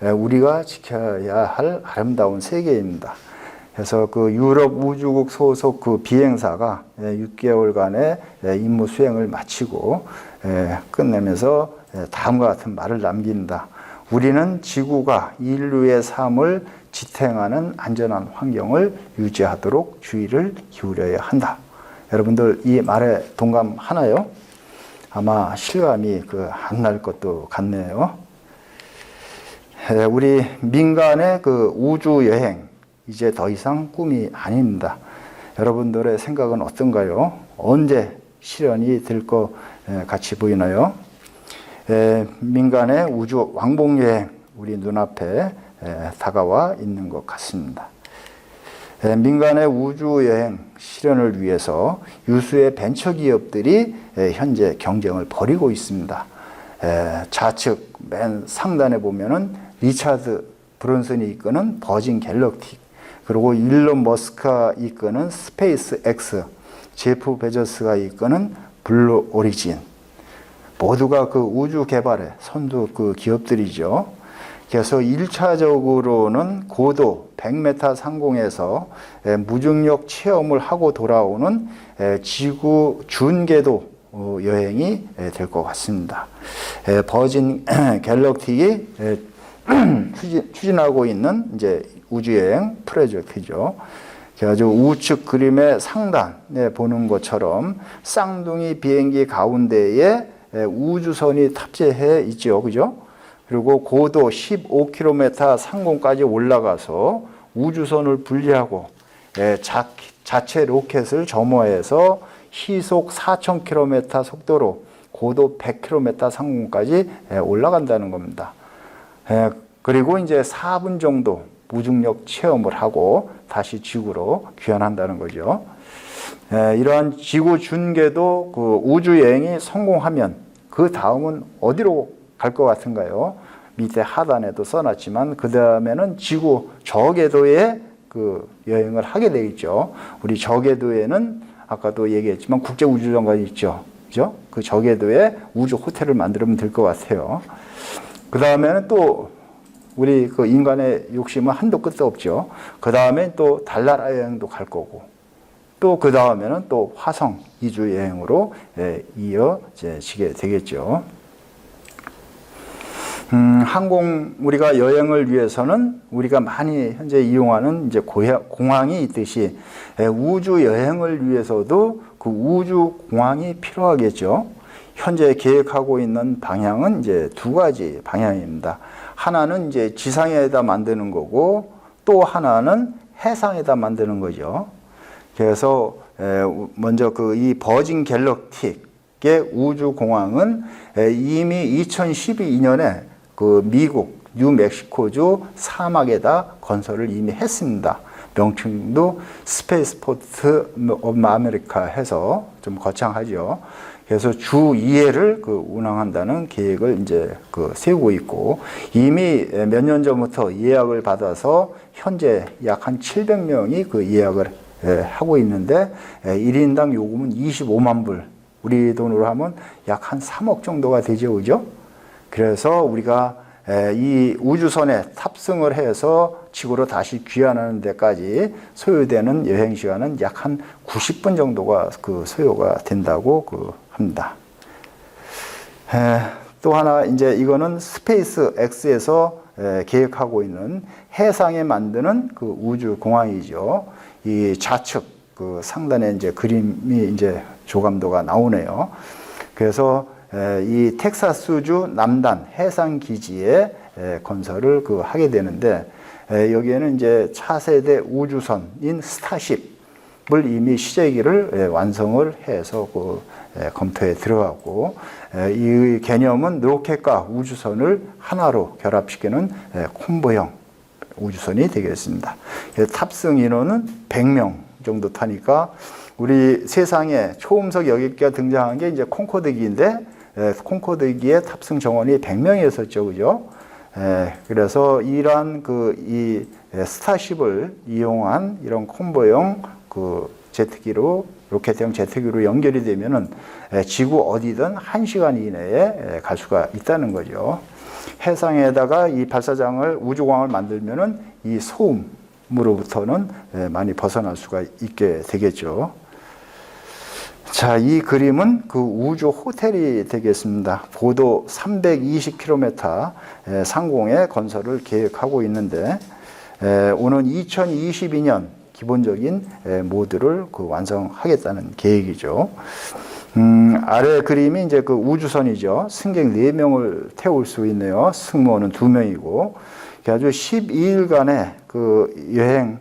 우리가 지켜야 할 아름다운 세계입니다. 그래서 유럽 우주국 소속 비행사가 6개월간의 임무 수행을 마치고 끝내면서 다음과 같은 말을 남긴다. 우리는 지구가 인류의 삶을 지탱하는 안전한 환경을 유지하도록 주의를 기울여야 한다. 여러분들 이 말에 동감하나요? 아마 실감이 안 날 것도 같네요. 우리 민간의 우주 여행, 이제 더 이상 꿈이 아닙니다. 여러분들의 생각은 어떤가요? 언제 실현이 될 것 같이 보이나요? 민간의 우주 왕복 여행, 우리 눈앞에 다가와 있는 것 같습니다. 민간의 우주 여행 실현을 위해서 유수의 벤처 기업들이 현재 경쟁을 벌이고 있습니다. 좌측 맨 상단에 보면은 리차드 브론슨이 이끄는 버진 갤럭틱, 그리고 일론 머스크가 이끄는 스페이스 X, 제프 베조스가 이끄는 블루 오리진, 모두가 우주 개발의 선두 기업들이죠. 그래서 1차적으로는 고도 100m 상공에서 무중력 체험을 하고 돌아오는 지구 준궤도 여행이 될 것 같습니다. 버진 갤럭틱이 추진하고 있는 이제 우주여행 프로젝트죠. 그래가지고 우측 그림의 상단에 보는 것처럼 쌍둥이 비행기 가운데에 우주선이 탑재해 있죠, 그죠? 그리고 고도 15km 상공까지 올라가서 우주선을 분리하고 자체 로켓을 점화해서 시속 4,000km 속도로 고도 100km 상공까지 올라간다는 겁니다. 그리고 이제 4분 정도 무중력 체험을 하고 다시 지구로 귀환한다는 거죠. 이러한 지구 준계도 그 우주 여행이 성공하면 그 다음은 어디로 갈 것 같은가요? 밑에 하단에도 써놨지만 그 다음에는 지구 저궤도에 그 여행을 하게 되겠죠. 우리 저궤도에는 아까도 얘기했지만 국제우주정거장이 있죠. 그죠? 그 저궤도에 우주 호텔을 만들면 될 것 같아요. 그 다음에는 또 우리 그 인간의 욕심은 한도 끝도 없죠. 그 다음에 또 달나라 여행도 갈 거고, 또 그 다음에는 또 화성 이주 여행으로 이어지게 되겠죠. 항공 우리가 여행을 위해서는 우리가 많이 현재 이용하는 이제 공항이 있듯이 우주 여행을 위해서도 그 우주 공항이 필요하겠죠. 현재 계획하고 있는 방향은 이제 두 가지 방향입니다. 하나는 이제 지상에다 만드는 거고 또 하나는 해상에다 만드는 거죠. 그래서 먼저 그 이 버진 갤럭틱의 우주 공항은 이미 2012년에 그 미국 뉴멕시코주 사막에다 건설을 이미 했습니다. 명칭도 스페이스포트 오브 아메리카 해서 좀 거창하죠. 그래서 주 2회를 그 운항한다는 계획을 이제 그 세우고 있고, 이미 몇 년 전부터 예약을 받아서 현재 약 한 700명이 그 예약을 하고 있는데 1인당 요금은 25만 불, 우리 돈으로 하면 약 한 3억 정도가 되죠, 그죠? 그래서 우리가 이 우주선에 탑승을 해서 지구로 다시 귀환하는 데까지 소요되는 여행 시간은 약 한 90분 정도가 그 소요가 된다고 그 합니다. 또 하나 이제 이거는 스페이스 X에서 계획하고 있는 해상에 만드는 그 우주 공항이죠. 이 좌측 그 상단에 이제 그림이 이제 조감도가 나오네요. 그래서 이 텍사스주 남단 해상 기지에 건설을 그 하게 되는데, 여기에는 이제 차세대 우주선인 스타쉽을 이미 시제기를 완성을 해서 그 검토에 들어가고, 이 개념은 로켓과 우주선을 하나로 결합시키는 콤보형 우주선이 되겠습니다. 탑승 인원은 100명 정도 타니까, 우리 세상에 초음속 여객기가 등장한 게 이제 콩코드기인데, 콩코드기의 탑승 정원이 100명이었었죠, 그죠? 그래서 이러한 이 스타쉽을 이용한 이런 콤보형 그 제트기로, 로켓형 제트기로 연결이 되면은 지구 어디든 1시간 이내에 갈 수가 있다는 거죠. 해상에다가 이 발사장을, 우주공항을 만들면은 이 소음으로부터는 많이 벗어날 수가 있게 되겠죠. 자, 이 그림은 그 우주 호텔이 되겠습니다. 고도 320km 상공에 건설을 계획하고 있는데, 오는 2022년 기본적인 모듈을 그 완성하겠다는 계획이죠. 아래 그림이 이제 그 우주선이죠. 승객 4명을 태울 수 있네요. 승무원은 2명이고, 아주 12일간의 그 여행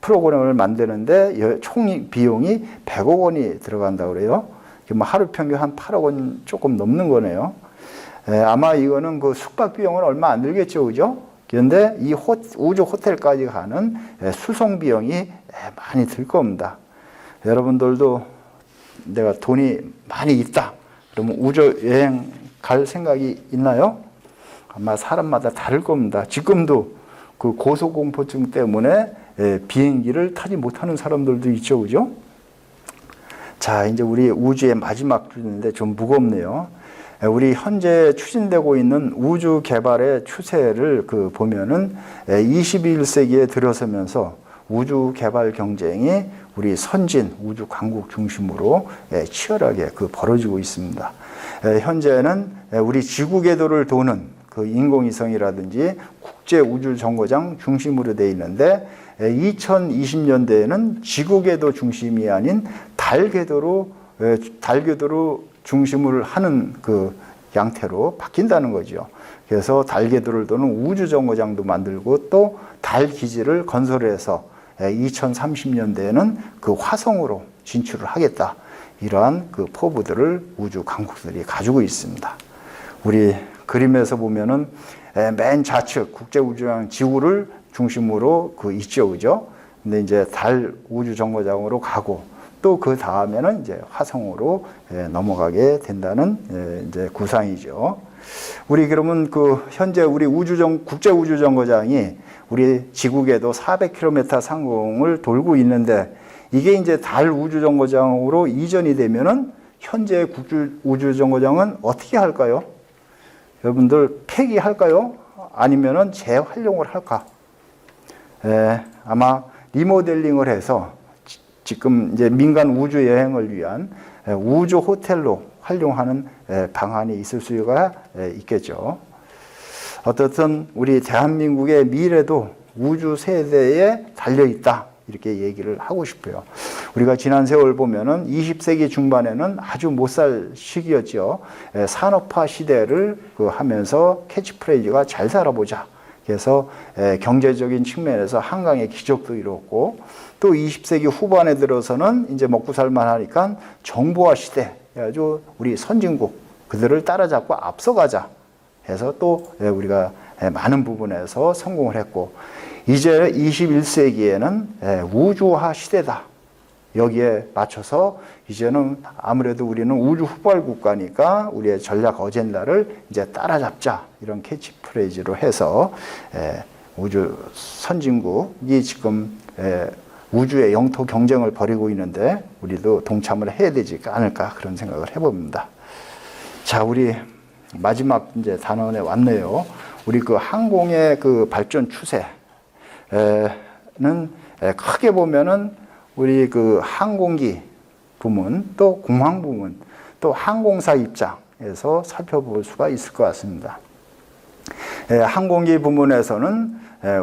프로그램을 만드는데 총 비용이 100억 원이 들어간다고 그래요. 뭐 하루 평균 한 8억 원 조금 넘는 거네요. 아마 이거는 그 숙박 비용은 얼마 안 들겠죠, 그죠? 그런데 이 우주 호텔까지 가는 수송 비용이 많이 들 겁니다. 여러분들도 내가 돈이 많이 있다 그러면 우주 여행 갈 생각이 있나요? 아마 사람마다 다를 겁니다. 지금도 그 고소공포증 때문에 비행기를 타지 못하는 사람들도 있죠, 그죠? 자, 이제 우리 우주의 마지막 주제인데 좀 무겁네요. 우리 현재 추진되고 있는 우주 개발의 추세를 그 보면은 21세기에 들어서면서 우주 개발 경쟁이 우리 선진 우주 강국 중심으로 치열하게 그 벌어지고 있습니다. 현재는 우리 지구 궤도를 도는 그 인공위성이라든지 국제우주정거장 중심으로 되어 있는데, 2020년대에는 지구 궤도 중심이 아닌 달 궤도로 중심을 하는 그 양태로 바뀐다는 거죠. 그래서 달 궤도를 도는 우주정거장도 만들고 또 달 기지를 건설해서 2030년대에는 그 화성으로 진출을 하겠다. 이러한 그 포부들을 우주 강국들이 가지고 있습니다. 우리 그림에서 보면은 맨 좌측 국제우주정 지구를 중심으로 있죠, 그죠? 근데 이제 달 우주 정거장으로 가고 또 그 다음에는 이제 화성으로 넘어가게 된다는 이제 구상이죠. 우리 그러면 현재 우리 국제 우주 정거장이 우리 지구궤도 400km 상공을 돌고 있는데 이게 이제 달 우주 정거장으로 이전이 되면은 현재 국제 우주 정거장은 어떻게 할까요? 여러분들 폐기할까요? 아니면은 재활용을 할까? 아마 리모델링을 해서 지금 이제 민간 우주 여행을 위한 우주 호텔로 활용하는 방안이 있을 수가 있겠죠. 어떻든 우리 대한민국의 미래도 우주 세대에 달려 있다. 이렇게 얘기를 하고 싶어요. 우리가 지난 세월 보면은 20세기 중반에는 아주 못 살 시기였죠. 산업화 시대를 하면서 캐치프레이즈가 잘 살아보자. 그래서 경제적인 측면에서 한강의 기적도 이뤘고 또 20세기 후반에 들어서는 이제 먹고 살만하니까 정보화 시대, 아주 우리 선진국 그들을 따라잡고 앞서가자 해서 또 우리가 많은 부분에서 성공을 했고 이제 21세기에는 우주화 시대다. 여기에 맞춰서 이제는 아무래도 우리는 우주 후발 국가니까 우리의 전략 어젠다를 이제 따라잡자. 이런 캐치프레이즈로 해서 우주 선진국이 지금 우주의 영토 경쟁을 벌이고 있는데 우리도 동참을 해야 되지 않을까 그런 생각을 해봅니다. 자, 우리 마지막 이제 단원에 왔네요. 우리 항공의 발전 추세는 크게 보면은 우리 항공기 부문 또 공항 부문 또 항공사 입장에서 살펴볼 수가 있을 것 같습니다. 항공기 부문에서는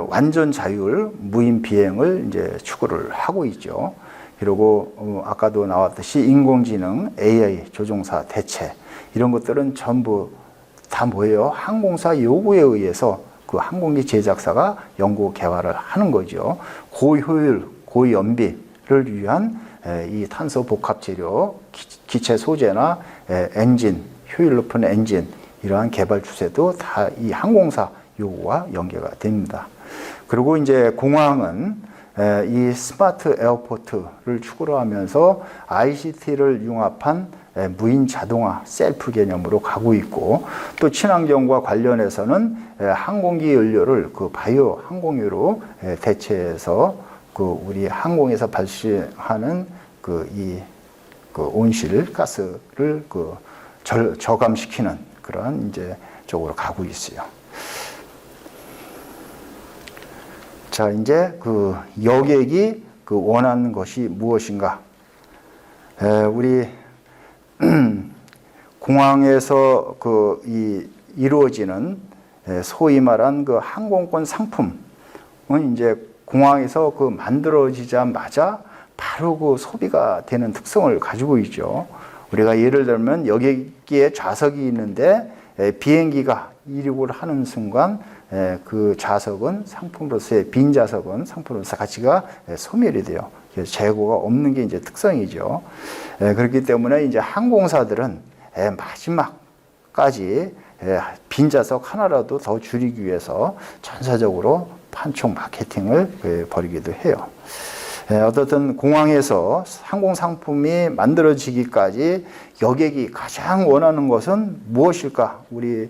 완전 자율 무인 비행을 이제 추구를 하고 있죠. 그리고 아까도 나왔듯이 인공지능, AI, 조종사 대체 이런 것들은 전부 다 뭐예요? 항공사 요구에 의해서 항공기 제작사가 연구 개발을 하는 거죠. 고효율, 고연비를 위한 이 탄소 복합 재료, 기체 소재나 엔진, 효율 높은 엔진 이러한 개발 추세도 다 이 항공사 요구와 연계가 됩니다. 그리고 이제 공항은 이 스마트 에어포트를 추구를 하면서 ICT를 융합한 무인 자동화 셀프 개념으로 가고 있고 또 친환경과 관련해서는 항공기 연료를 바이오 항공유로 대체해서 우리 항공에서 발생하는 이 온실 가스를 저감시키는 그런 이제 쪽으로 가고 있어요. 자, 이제 여객이 원하는 것이 무엇인가? 우리 공항에서 이루어지는 소위 말한 항공권 상품은 이제 공항에서 만들어지자마자 바로 소비가 되는 특성을 가지고 있죠. 우리가 예를 들면 여객기에 좌석이 있는데 비행기가 이륙을 하는 순간 그 좌석은 상품으로서의 빈 좌석은 상품으로서 가치가 소멸이 돼요. 그래서 재고가 없는 게 이제 특성이죠. 그렇기 때문에 이제 항공사들은 마지막까지 빈 좌석 하나라도 더 줄이기 위해서 전사적으로 판촉 마케팅을 벌이기도 해요. 어떻든 공항에서 항공 상품이 만들어지기까지 여객이 가장 원하는 것은 무엇일까? 우리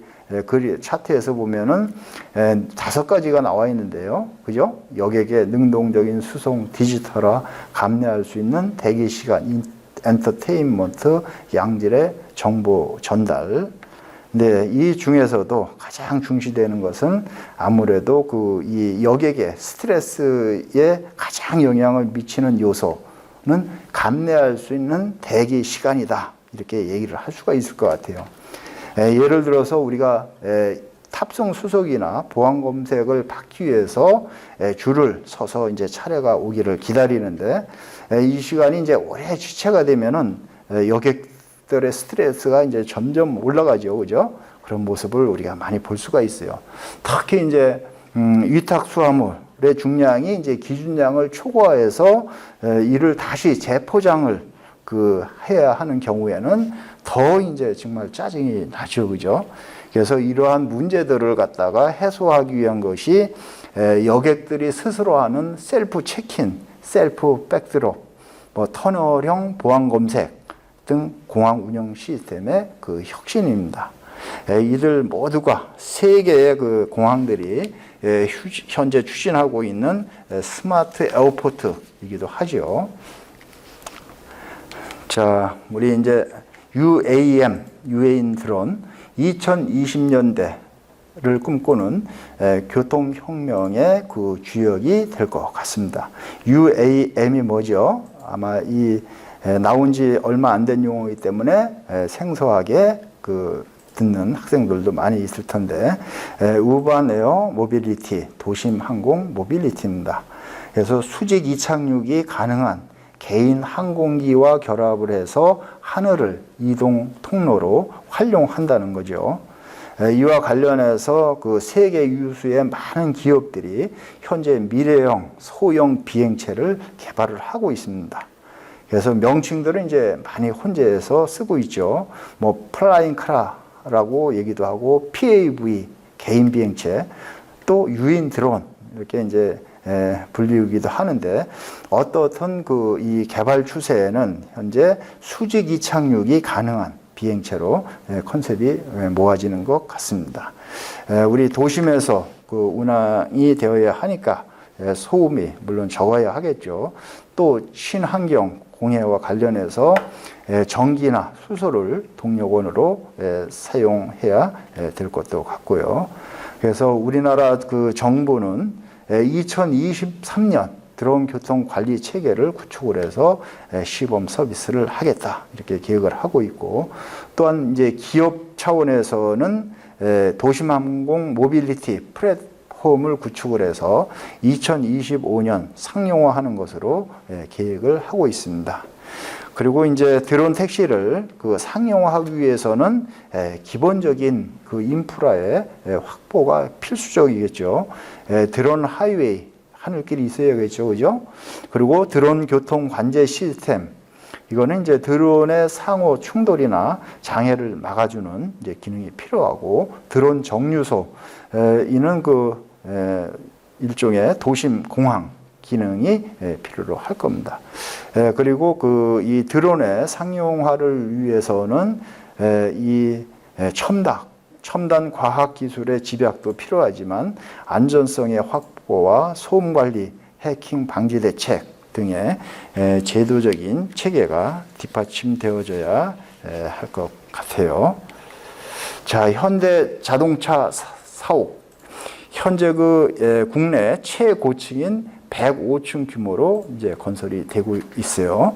차트에서 보면은 5가지가 나와 있는데요. 그죠? 여객의 능동적인 수송, 디지털화, 감내할 수 있는 대기 시간, 엔터테인먼트, 양질의 정보 전달. 네, 이 중에서도 가장 중시되는 것은 아무래도 이 여객의 스트레스에 가장 영향을 미치는 요소는 감내할 수 있는 대기 시간이다. 이렇게 얘기를 할 수가 있을 것 같아요. 예를 들어서 우리가 탑승 수속이나 보안 검색을 받기 위해서 줄을 서서 이제 차례가 오기를 기다리는데 이 시간이 이제 오래 지체가 되면은 여객들의 스트레스가 이제 점점 올라가죠, 그죠? 그런 모습을 우리가 많이 볼 수가 있어요. 특히 이제 위탁 수화물의 중량이 이제 기준량을 초과해서 이를 다시 재포장을 해야 하는 경우에는 더 이제 정말 짜증이 나죠, 그죠? 그래서 이러한 문제들을 갖다가 해소하기 위한 것이 여객들이 스스로 하는 셀프 체크인, 셀프 백드롭, 뭐 터널형 보안 검색 등 공항 운영 시스템의 그 혁신입니다. 이들 모두가 세 개의 그 공항들이 현재 추진하고 있는 스마트 에어포트이기도 하죠. 자, 우리 이제 UAM, 유해인 드론 2020년대를 꿈꾸는 교통혁명의 그 주역이 될 것 같습니다. UAM이 뭐죠? 아마 이 나온 지 얼마 안 된 용어이기 때문에 생소하게 그 듣는 학생들도 많이 있을 텐데, 우반 에어 모빌리티, 도심 항공 모빌리티입니다. 그래서 수직 이착륙이 가능한 개인 항공기와 결합을 해서 하늘을 이동 통로로 활용한다는 거죠. 이와 관련해서 그 세계 유수의 많은 기업들이 현재 미래형 소형 비행체를 개발을 하고 있습니다. 그래서 명칭들은 이제 많이 혼재해서 쓰고 있죠. 뭐 플라잉 카라라고 얘기도 하고 PAV 개인 비행체, 또 유인 드론 이렇게 이제 불리우기도 하는데, 어떻든 그 이 개발 추세에는 현재 수직 이착륙이 가능한 비행체로 컨셉이 모아지는 것 같습니다. 우리 도심에서 그 운항이 되어야 하니까 소음이 물론 적어야 하겠죠. 또 친환경 공해와 관련해서 전기나 수소를 동력원으로 사용해야 될 것도 같고요. 그래서 우리나라 그 정부는 2023년 드론 교통 관리 체계를 구축을 해서 시범 서비스를 하겠다 이렇게 계획을 하고 있고, 또한 이제 기업 차원에서는 도심항공 모빌리티 플랫폼을 구축을 해서 2025년 상용화하는 것으로 계획을 하고 있습니다. 그리고 이제 드론 택시를 그 상용화하기 위해서는 기본적인 그 인프라의 확보가 필수적이겠죠. 드론 하이웨이, 하늘길이 있어야겠죠, 그죠? 그리고 드론 교통 관제 시스템, 이거는 이제 드론의 상호 충돌이나 장애를 막아주는 이제 기능이 필요하고, 드론 정류소, 이는 그 일종의 도심 공항 기능이 필요로 할 겁니다. 그리고 그 이 드론의 상용화를 위해서는 이 첨단 과학 기술의 집약도 필요하지만, 안전성의 확보와 소음 관리, 해킹 방지 대책 등의 제도적인 체계가 뒷받침되어져야 할 것 같아요. 자, 현대 자동차 사옥. 현재 그 국내 최고층인 105층 규모로 이제 건설이 되고 있어요.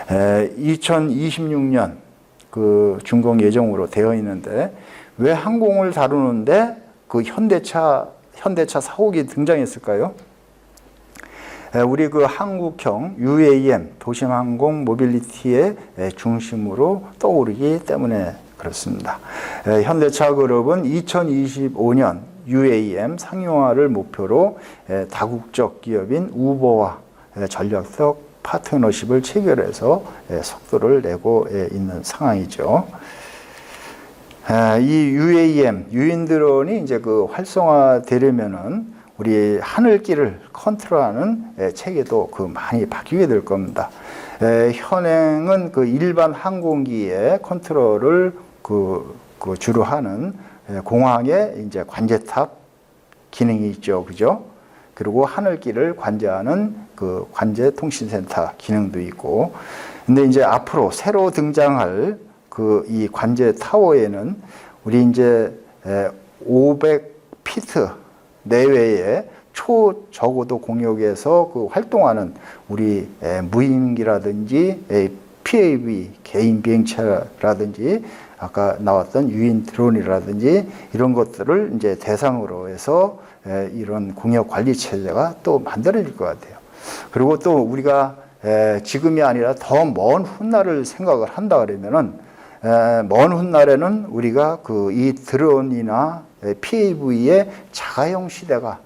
2026년 그 준공 예정으로 되어 있는데, 왜 항공을 다루는데 그 현대차 사옥이 등장했을까요? 우리 그 한국형 UAM 도심항공 모빌리티의 중심으로 떠오르기 때문에 그렇습니다. 현대차 그룹은 2025년 UAM 상용화를 목표로 다국적 기업인 우버와 전략적 파트너십을 체결해서 속도를 내고 있는 상황이죠. 이 UAM, 유인 드론이 이제 그 활성화되려면은 우리 하늘길을 컨트롤하는 체계도 그 많이 바뀌게 될 겁니다. 현행은 그 일반 항공기의 컨트롤을 주로 하는 공항에 이제 관제탑 기능이 있죠, 그죠? 그리고 하늘길을 관제하는 그 관제통신센터 기능도 있고, 근데 이제 앞으로 새로 등장할 그 이 관제 타워에는 우리 이제 500피트 내외의 적어도 공역에서 그 활동하는 우리 무인기라든지 PAV 개인 비행체라든지 아까 나왔던 유인 드론이라든지 이런 것들을 이제 대상으로 해서 이런 공역 관리 체제가 또 만들어질 것 같아요. 그리고 또 우리가 지금이 아니라 더 먼 훗날을 생각을 한다 그러면은, 먼 훗날에는 우리가 그 이 드론이나 PAV의 자가용 시대가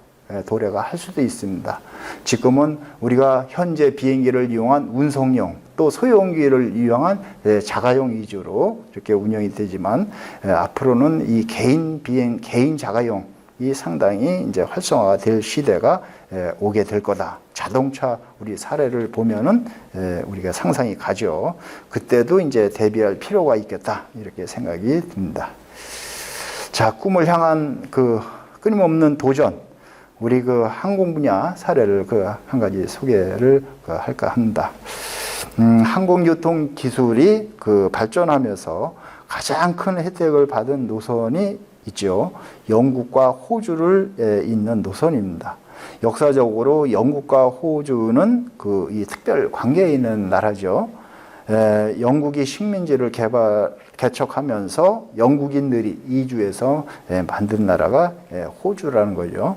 도래가 할 수도 있습니다. 지금은 우리가 현재 비행기를 이용한 운송용, 또 소형기를 이용한 자가용 위주로 이렇게 운영이 되지만, 앞으로는 이 개인 자가용 상당히 이제 활성화가 될 시대가 오게 될 거다. 자동차 우리 사례를 보면은 우리가 상상이 가죠. 그때도 이제 대비할 필요가 있겠다. 이렇게 생각이 듭니다. 자, 꿈을 향한 그 끊임없는 도전. 우리 그 항공 분야 사례를 그 한 가지 소개를 할까 합니다. 항공교통 기술이 그 발전하면서 가장 큰 혜택을 받은 노선이 있죠. 영국과 호주를 잇는 노선입니다. 역사적으로 영국과 호주는 그 이 특별 관계에 있는 나라죠. 영국이 식민지를 개척하면서 영국인들이 이주해서 만든 나라가 호주라는 거죠.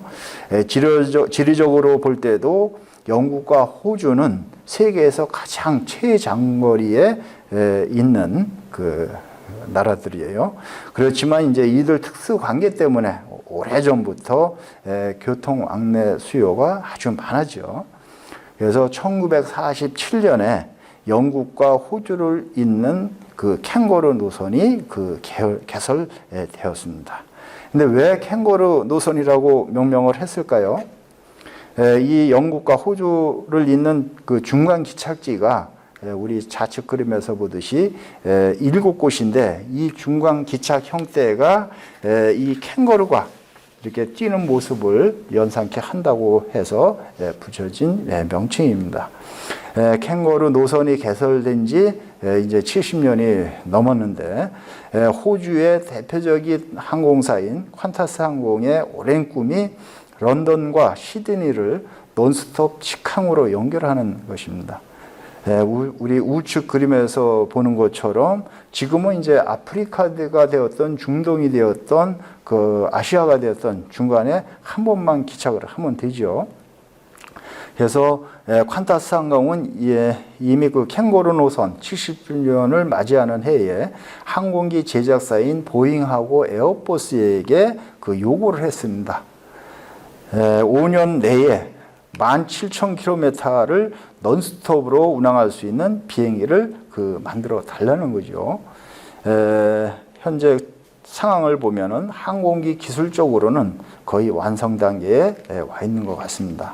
지리적으로 볼 때도 영국과 호주는 세계에서 가장 최장거리에 있는 그 나라들이에요. 그렇지만 이제 이들 특수 관계 때문에 오래전부터 교통 왕래 수요가 아주 많았죠. 그래서 1947년에 영국과 호주를 잇는 그 캥거루 노선이 그 개설되었습니다. 근데 왜 캥거루 노선이라고 명명을 했을까요? 이 영국과 호주를 잇는 그 중간 기착지가 우리 좌측 그림에서 보듯이 7곳인데 이 중간 기착 형태가 이 캥거루가 이렇게 뛰는 모습을 연상케 한다고 해서 붙여진 명칭입니다. 캥거루 노선이 개설된 지 이제 70년이 넘었는데 호주의 대표적인 항공사인 퀀타스 항공의 오랜 꿈이 런던과 시드니를 논스톱 직항으로 연결하는 것입니다. 우리 우측 그림에서 보는 것처럼 지금은 이제 아프리카가 되었던 중동이 되었던 그 아시아가 되었던 중간에 한 번만 기착을 하면 되죠. 그래서 퀀타스 항공은 이미 그 캥거루 노선 70주년을 맞이하는 해에 항공기 제작사인 보잉하고 에어버스에게 그 요구를 했습니다. 5년 내에 17,000km를 넌스톱으로 운항할 수 있는 비행기를 그 만들어 달라는 거죠. 현재 상황을 보면은 항공기 기술적으로는 거의 완성 단계에 와 있는 것 같습니다.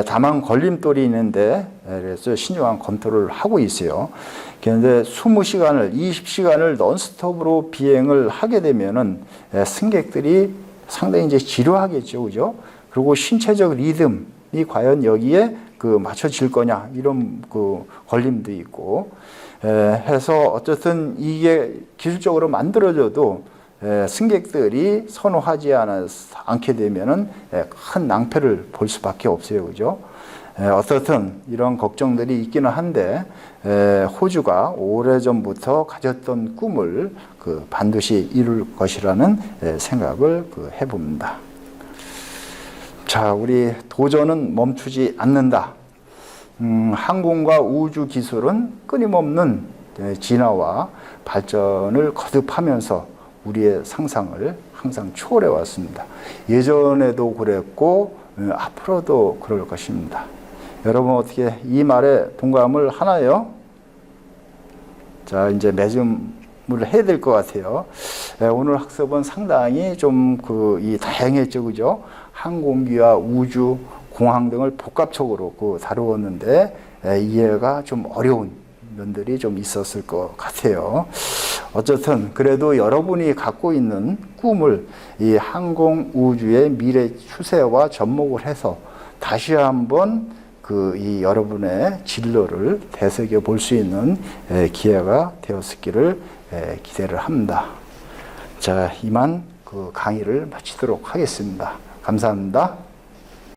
다만 걸림돌이 있는데 그래서 신중한 검토를 하고 있어요. 그런데 20시간을 넌스톱으로 비행을 하게 되면은 승객들이 상당히 이제 지루하겠죠, 그죠? 그리고 신체적 리듬이 과연 여기에 그 맞춰질 거냐 이런 그 걸림도 있고 해서 어쨌든 이게 기술적으로 만들어져도 승객들이 선호하지 않게 되면은 큰 낭패를 볼 수밖에 없어요, 그죠? 어떻든 이런 걱정들이 있기는 한데 호주가 오래전부터 가졌던 꿈을 그 반드시 이룰 것이라는 생각을 해봅니다. 자, 우리 도전은 멈추지 않는다. 항공과 우주 기술은 끊임없는 진화와 발전을 거듭하면서 우리의 상상을 항상 초월해 왔습니다. 예전에도 그랬고 앞으로도 그럴 것입니다. 여러분 어떻게 이 말에 동감을 하나요? 자, 이제 매짐을 해야 될 것 같아요. 오늘 학습은 상당히 좀 다양했죠, 그죠? 항공기와 우주, 공항 등을 복합적으로 다루었는데 이해가 좀 어려운 면들이 좀 있었을 것 같아요. 어쨌든 그래도 여러분이 갖고 있는 꿈을 이 항공 우주의 미래 추세와 접목을 해서 다시 한번 이 여러분의 진로를 되새겨 볼 수 있는 기회가 되었기를 기대를 합니다. 자, 이만 그 강의를 마치도록 하겠습니다. 감사합니다.